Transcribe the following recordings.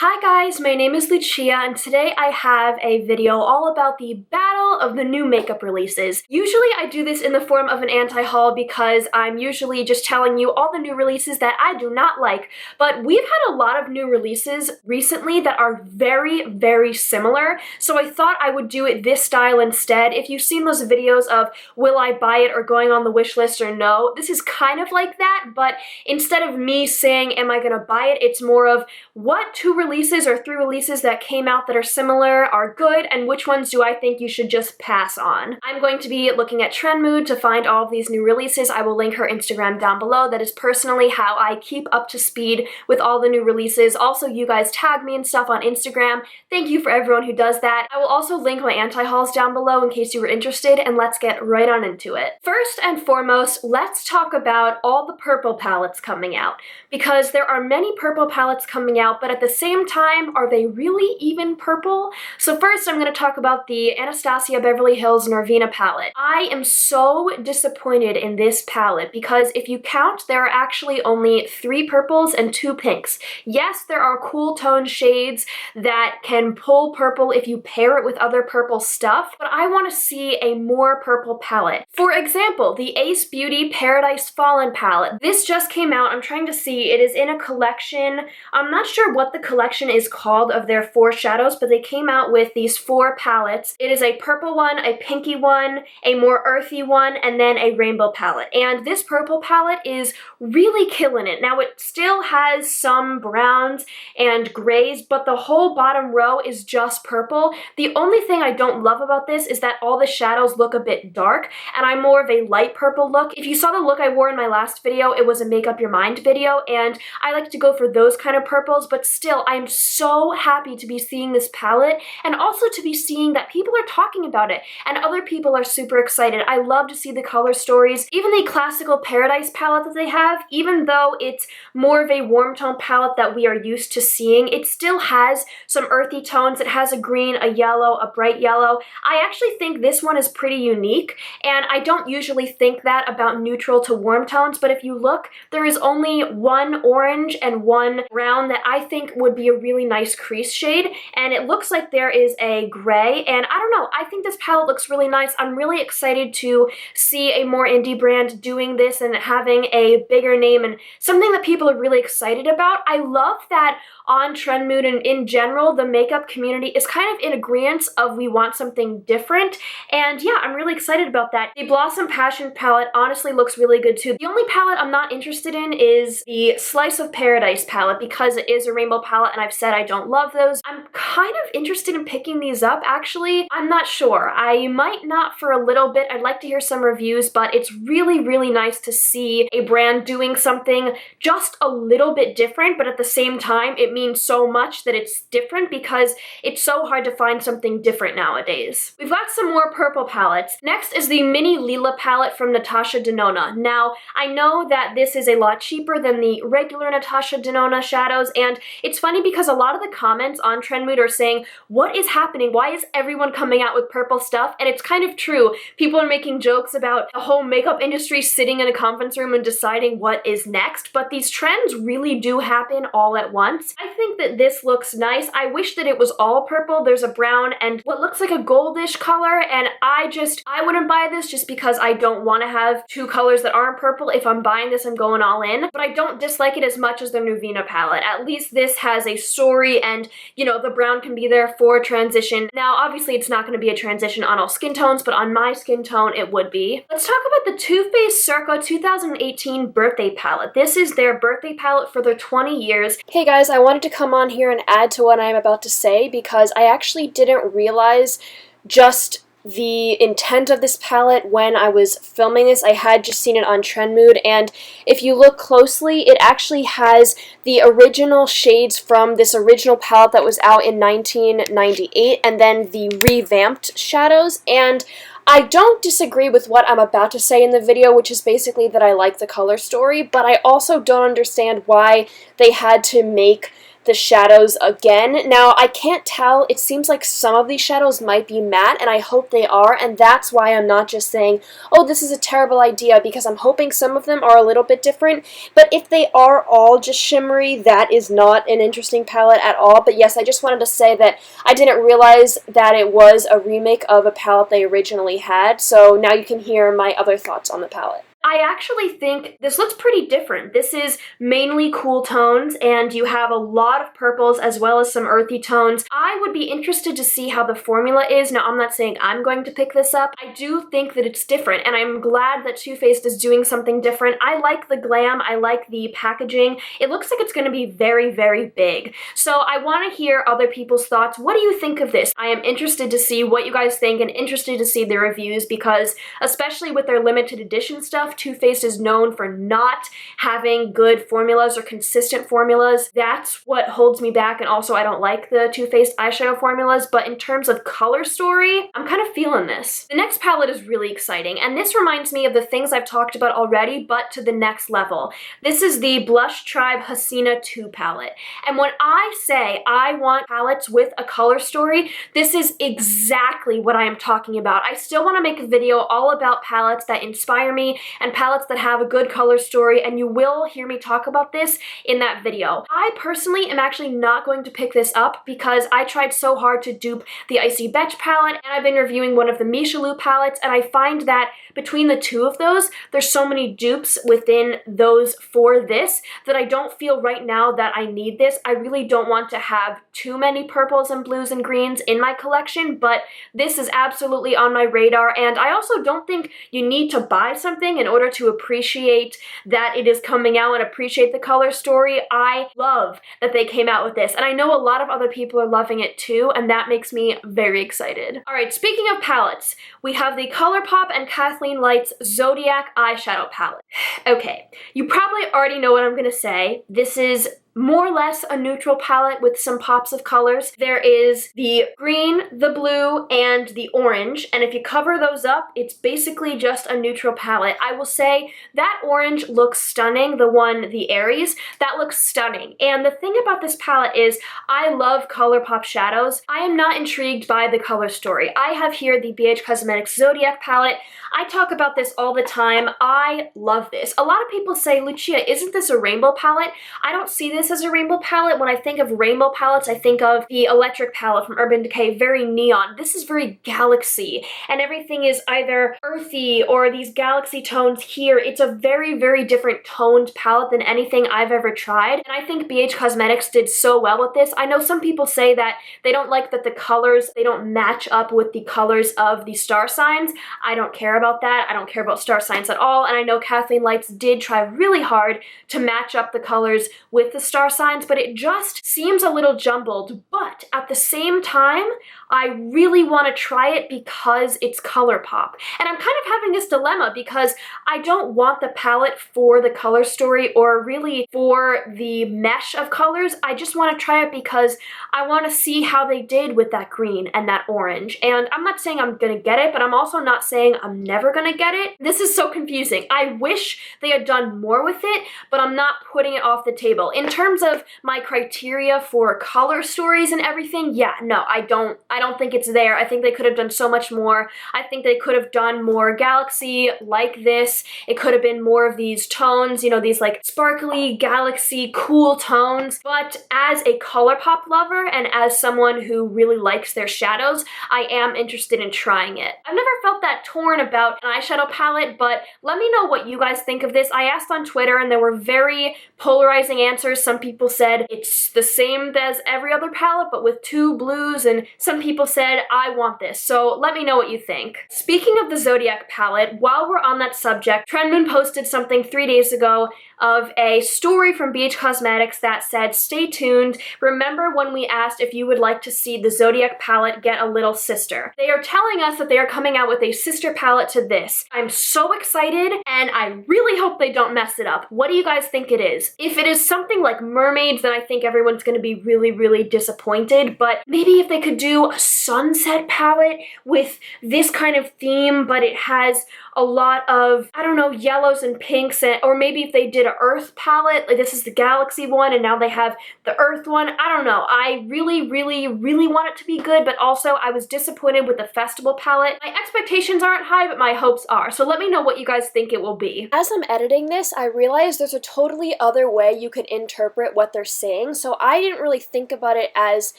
Hi guys, my name is Lucia and today I have a video all about the battle of the new makeup releases. Usually I do this in the form of an anti-haul because I'm usually just telling you all the new releases that I do not like, but we've had a lot of new releases recently that are very similar, so I thought I would do it this style instead. If you've seen those videos of will I buy it or going on the wish list or no, this is kind of like that, but instead of me saying am I gonna buy it, it's more of what two releases or three releases that came out that are similar are good and which ones do I think you should just pass on. I'm going to be looking at Trendmood to find all of these new releases. I will link her Instagram down below. That is personally how I keep up to speed with all the new releases. Also, you guys tag me and stuff on Instagram. Thank you for everyone who does that. I will also link my anti-hauls down below in case you were interested, and let's get right on into it. First and foremost, let's talk about all the purple palettes coming out, because there are many purple palettes coming out, but at the same time, are they really even purple? So first, I'm going to talk about the Anastasia Beverly Hills Norvina palette. I am so disappointed in this palette because if you count, there are actually only 3 purples and 2 pinks. Yes, there are cool tone shades that can pull purple if you pair it with other purple stuff, but I want to see a more purple palette. For example, the Ace Beauty Paradise Fallen palette. This just came out. I'm trying to see. It is in a collection. I'm not sure what the collection is called of their 4 shadows, but they came out with these 4 palettes. It is a purple one, a pinky one, a more earthy one, and then a rainbow palette. And this purple palette is really killing it. Now it still has some browns and grays, but the whole bottom row is just purple. The only thing I don't love about this is that all the shadows look a bit dark, and I'm more of a light purple look. If you saw the look I wore in my last video, it was a Make Up Your Mind video, and I like to go for those kind of purples, but still, I'm so happy to be seeing this palette and also to be seeing that people are talking about it and other people are super excited. I love to see the color stories. Even the classical Paradise palette that they have, even though it's more of a warm tone palette that we are used to seeing, it still has some earthy tones. It has a green, a yellow, a bright yellow. I actually think this one is pretty unique, and I don't usually think that about neutral to warm tones, but if you look, there is only one orange and one brown that I think would be a really nice crease shade, and it looks like there is a gray, and I don't know, I think this palette looks really nice. I'm really excited to see a more indie brand doing this and having a bigger name and something that people are really excited about. I love that on Trendmood and in general, the makeup community is kind of in agreement of we want something different, and yeah, I'm really excited about that. The Blossom Passion palette honestly looks really good too. The only palette I'm not interested in is the Slice of Paradise palette because it is a rainbow palette and I've said I don't love those. I'm kind of interested in picking these up actually. I'm not sure. I might not for a little bit. I'd like to hear some reviews, but it's really nice to see a brand doing something just a little bit different, but at the same time, it means so much that it's different because it's so hard to find something different nowadays. We've got some more purple palettes. Next is the Mini Lila palette from Natasha Denona. Now, I know that this is a lot cheaper than the regular Natasha Denona shadows, and it's funny because a lot of the comments on Trendmood are saying, what is happening? Why is everyone coming out with purple stuff? And it's kind of true. People are making jokes about the whole makeup industry sitting in a conference room and deciding what is next, but these trends really do happen all at once. I think that this looks nice. I wish that it was all purple. There's a brown and what looks like a goldish color, and I wouldn't buy this just because I don't want to have 2 colors that aren't purple. If I'm buying this, I'm going all in, but I don't dislike it as much as the Norvina palette. At least this has a story and, you know, the brown can be there for transition. Now, obviously, it's not going to be a transition on all skin tones, but on my skin tone, it would be. Let's talk about the Too Faced Circa 2018 birthday palette. This is their birthday palette for their 20 years. Hey guys, I wanted to come on here and add to what I'm about to say because I actually didn't realize just the intent of this palette when I was filming this. I had just seen it on Trendmood, and if you look closely, it actually has the original shades from this original palette that was out in 1998, and then the revamped shadows, and I don't disagree with what I'm about to say in the video, which is basically that I like the color story, but I also don't understand why they had to make the shadows again. Now, I can't tell. It seems like some of these shadows might be matte, and I hope they are, and that's why I'm not just saying, oh, this is a terrible idea, because I'm hoping some of them are a little bit different. But if they are all just shimmery, that is not an interesting palette at all. But yes, I just wanted to say that I didn't realize that it was a remake of a palette they originally had, so now you can hear my other thoughts on the palette. I actually think this looks pretty different. This is mainly cool tones, and you have a lot of purples as well as some earthy tones. I would be interested to see how the formula is. Now, I'm not saying I'm going to pick this up. I do think that it's different, and I'm glad that Too Faced is doing something different. I like the glam. I like the packaging. It looks like it's going to be very, very big. So I want to hear other people's thoughts. What do you think of this? I am interested to see what you guys think and interested to see the reviews, because especially with their limited edition stuff, Too Faced is known for not having good formulas or consistent formulas. That's what holds me back, and also I don't like the Too Faced eyeshadow formulas, but in terms of color story, I'm kind of feeling this. The next palette is really exciting, and this reminds me of the things I've talked about already, but to the next level. This is the Blush Tribe Hasina 2 palette, and when I say I want palettes with a color story, this is exactly what I am talking about. I still want to make a video all about palettes that inspire me and palettes that have a good color story, and you will hear me talk about this in that video. I personally am actually not going to pick this up because I tried so hard to dupe the Icy Betch palette, and I've been reviewing one of the Michelou palettes, and I find that between the two of those, there's so many dupes within those for this that I don't feel right now that I need this. I really don't want to have too many purples and blues and greens in my collection, but this is absolutely on my radar, and I also don't think you need to buy something in order to appreciate that it is coming out and appreciate the color story. I love that they came out with this, and I know a lot of other people are loving it too, and that makes me very excited. Alright, speaking of palettes, we have the ColourPop and Kathleen Light's Zodiac eyeshadow palette. Okay, you probably already know what I'm gonna say. This is more or less a neutral palette with some pops of colors. There is the green, the blue, and the orange, and if you cover those up, it's basically just a neutral palette. I will say that orange looks stunning, the Aries, that looks stunning. And the thing about this palette is I love ColourPop shadows. I am not intrigued by the color story. I have here the BH Cosmetics Zodiac palette. I talk about this all the time. I love this. A lot of people say, Lucia, isn't this a rainbow palette? I don't see this as a rainbow palette. When I think of rainbow palettes, I think of the Electric palette from Urban Decay, very neon. This is very galaxy, and everything is either earthy or these galaxy tones here. It's a very, very different toned palette than anything I've ever tried, and I think BH Cosmetics did so well with this. I know some people say that they don't like that the colors, they don't match up with the colors of the star signs. I don't care about that. I don't care about star signs at all, and I know Kathleen Lights did try really hard to match up the colors with the star signs, but it just seems a little jumbled. But at the same time, I really want to try it because it's ColourPop. And I'm kind of having this dilemma because I don't want the palette for the color story or really for the mesh of colors. I just want to try it because I want to see how they did with that green and that orange. And I'm not saying I'm gonna get it, but I'm also not saying I'm never gonna get it. This is so confusing. I wish they had done more with it, but I'm not putting it off the table. In terms of my criteria for color stories and everything, yeah, no, I don't think it's there. I think they could have done so much more. I think they could have done more galaxy like this. It could have been more of these tones, you know, these like sparkly, galaxy, cool tones. But as a ColourPop lover and as someone who really likes their shadows, I am interested in trying it. I've never felt that torn about an eyeshadow palette, but let me know what you guys think of this. I asked on Twitter and there were very polarizing answers. Some people said it's the same as every other palette, but with two blues, and some people said, I want this. So let me know what you think. Speaking of the Zodiac palette, while we're on that subject, Trendmoon posted something 3 days ago of a story from BH Cosmetics that said, stay tuned. Remember when we asked if you would like to see the Zodiac palette get a little sister? They are telling us that they are coming out with a sister palette to this. I'm so excited, and I really hope they don't mess it up. What do you guys think it is? If it is something like mermaids, then I think everyone's going to be really, really disappointed. disappointed, but maybe if they could do a sunset palette with this kind of theme, but it has a lot of, I don't know, yellows and pinks, or maybe if they did an earth palette, like this is the galaxy one and now they have the earth one. I don't know. I really, really, really want it to be good, but also I was disappointed with the festival palette. My expectations aren't high, but my hopes are. So let me know what you guys think it will be. As I'm editing this, I realized there's a totally other way you could interpret what they're saying, so I didn't really think about it as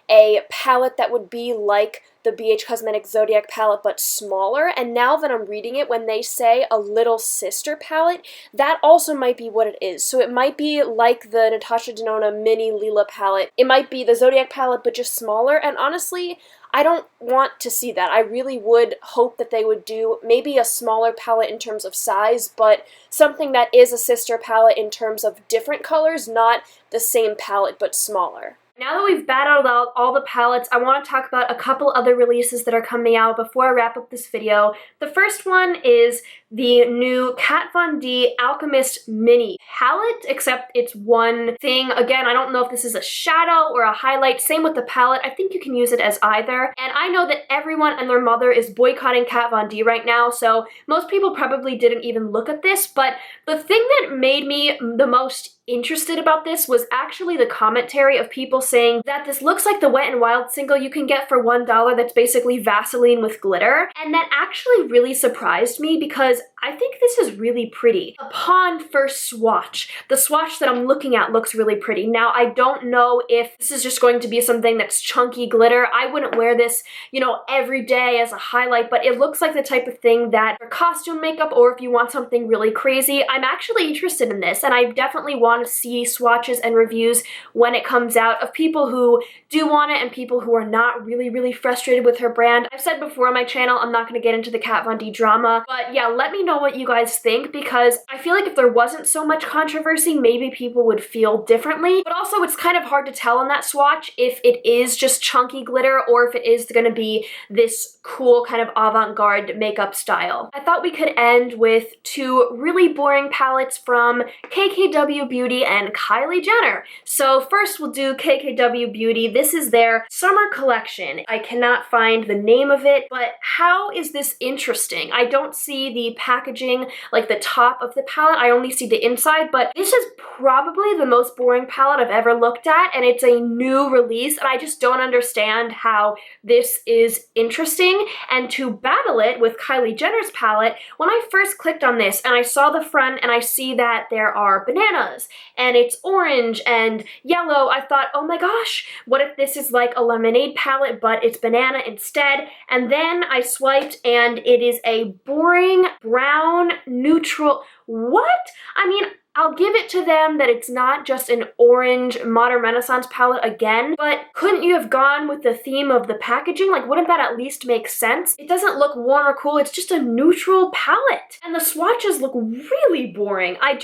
a palette that would be like the BH Cosmetics Zodiac palette but smaller, and now that I'm reading it, when they say a little sister palette, that also might be what it is. So it might be like the Natasha Denona mini Lila palette. It might be the Zodiac palette but just smaller, and honestly, I don't want to see that. I really would hope that they would do maybe a smaller palette in terms of size, but something that is a sister palette in terms of different colors, not the same palette but smaller. Now that we've battled out all the palettes, I want to talk about a couple other releases that are coming out before I wrap up this video. The first one is the new Kat Von D Alchemist Mini palette, except it's one thing. Again, I don't know if this is a shadow or a highlight. Same with the palette. I think you can use it as either. And I know that everyone and their mother is boycotting Kat Von D right now, so most people probably didn't even look at this, but the thing that made me the most interested about this was actually the commentary of people saying that this looks like the Wet n Wild single you can get for $1 that's basically Vaseline with glitter, and that actually really surprised me because I think this is really pretty. Upon first swatch, the swatch that I'm looking at looks really pretty. Now, I don't know if this is just going to be something that's chunky glitter. I wouldn't wear this, you know, every day as a highlight, but it looks like the type of thing that for costume makeup or if you want something really crazy, I'm actually interested in this, and I definitely want to see swatches and reviews when it comes out of people who do want it and people who are not really, really frustrated with her brand. I've said before on my channel, I'm not going to get into the Kat Von D drama, but yeah, let me know what you guys think, because I feel like if there wasn't so much controversy, maybe people would feel differently. But also, it's kind of hard to tell on that swatch if it is just chunky glitter or if it is going to be this cool kind of avant-garde makeup style. I thought we could end with two really boring palettes from KKW Beauty and Kylie Jenner. So first we'll do KKW Beauty. This is their summer collection. I cannot find the name of it, but how is this interesting? I don't see the packaging, like the top of the palette. I only see the inside, but this is probably the most boring palette I've ever looked at, and it's a new release, and I just don't understand how this is interesting. And to battle it with Kylie Jenner's palette, when I first clicked on this and I saw the front and I see that there are bananas and it's orange and yellow, I thought, oh my gosh, what if this is like a lemonade palette but it's banana instead? And then I swiped and it is a boring brown neutral. What? I mean, I'll give it to them that it's not just an orange modern renaissance palette again, but couldn't you have gone with the theme of the packaging? Like, wouldn't that at least make sense? It doesn't look warm or cool, it's just a neutral palette. And the swatches look really boring. I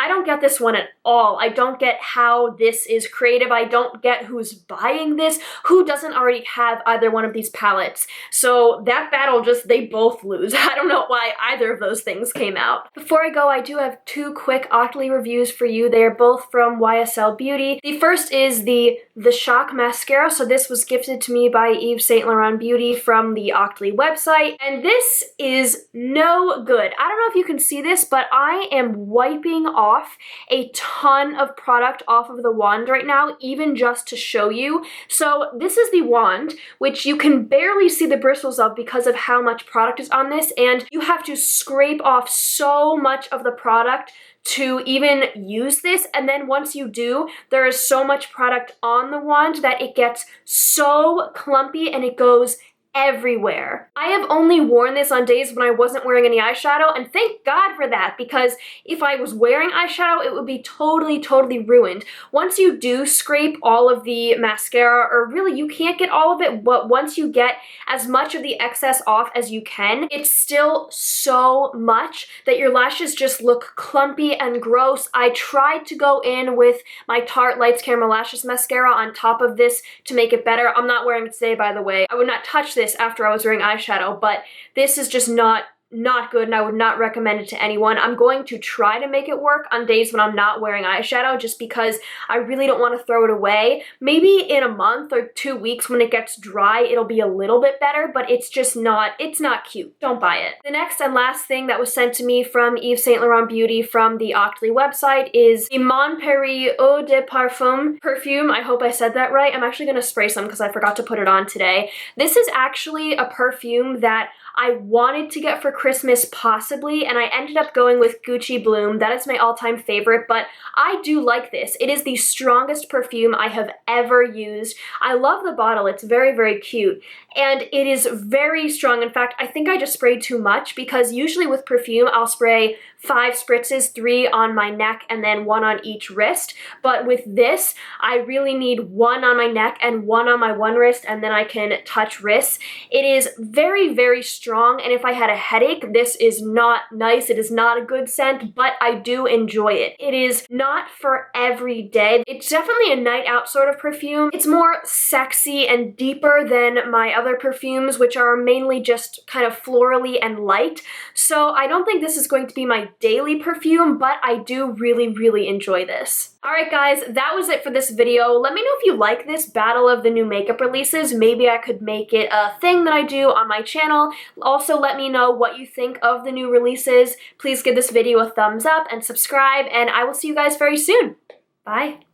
don't get this one at all. I don't get how this is creative. I don't get who's buying this, who doesn't already have either one of these palettes. So that battle they both lose. I don't know why either of those things came out. Before I go, I do have two quick Octoly reviews for you. They are both from YSL Beauty. The first is the Shock Mascara. So this was gifted to me by Yves Saint Laurent Beauty from the Octoly website. And this is no good. I don't know if you can see this, but I am wiping off a ton of product off of the wand right now, even just to show you. So this is the wand, which you can barely see the bristles of because of how much product is on this, and you have to scrape off so much of the product to even use this, and then once you do, there is so much product on the wand that it gets so clumpy and it goes everywhere. I have only worn this on days when I wasn't wearing any eyeshadow, and thank God for that, because if I was wearing eyeshadow, it would be totally, totally ruined. Once you do scrape all of the mascara, or really you can't get all of it, but once you get as much of the excess off as you can, it's still so much that your lashes just look clumpy and gross. I tried to go in with my Tarte Lights Camera Lashes mascara on top of this to make it better. I'm not wearing it today, by the way. I would not touch this after I was wearing eyeshadow, but this is just not not good and I would not recommend it to anyone. I'm going to try to make it work on days when I'm not wearing eyeshadow just because I really don't want to throw it away. Maybe in a month or 2 weeks when it gets dry, it'll be a little bit better, but it's just not, it's not cute. Don't buy it. The next and last thing that was sent to me from Yves Saint Laurent Beauty from the Octoly website is the Mon Paris Eau de Parfum perfume. I hope I said that right. I'm actually going to spray some because I forgot to put it on today. This is actually a perfume that I wanted to get for Christmas possibly, and I ended up going with Gucci Bloom. That is my all-time favorite, but I do like this. It is the strongest perfume I have ever used. I love the bottle. It's very, very cute, and it is very strong. In fact, I think I just sprayed too much because usually with perfume, I'll spray 5 spritzes, 3 on my neck and then 1 on each wrist. But with this, I really need 1 on my neck and 1 on my one wrist, and then I can touch wrists. It is very, very strong, and if I had a headache, this is not nice. It is not a good scent, but I do enjoy it. It is not for every day. It's definitely a night out sort of perfume. It's more sexy and deeper than my other perfumes, which are mainly just kind of florally and light. So I don't think this is going to be my daily perfume, but I do really, really enjoy this. Alright guys, that was it for this video. Let me know if you like this battle of the new makeup releases. Maybe I could make it a thing that I do on my channel. Also, let me know what you think of the new releases. Please give this video a thumbs up and subscribe, and I will see you guys very soon. Bye!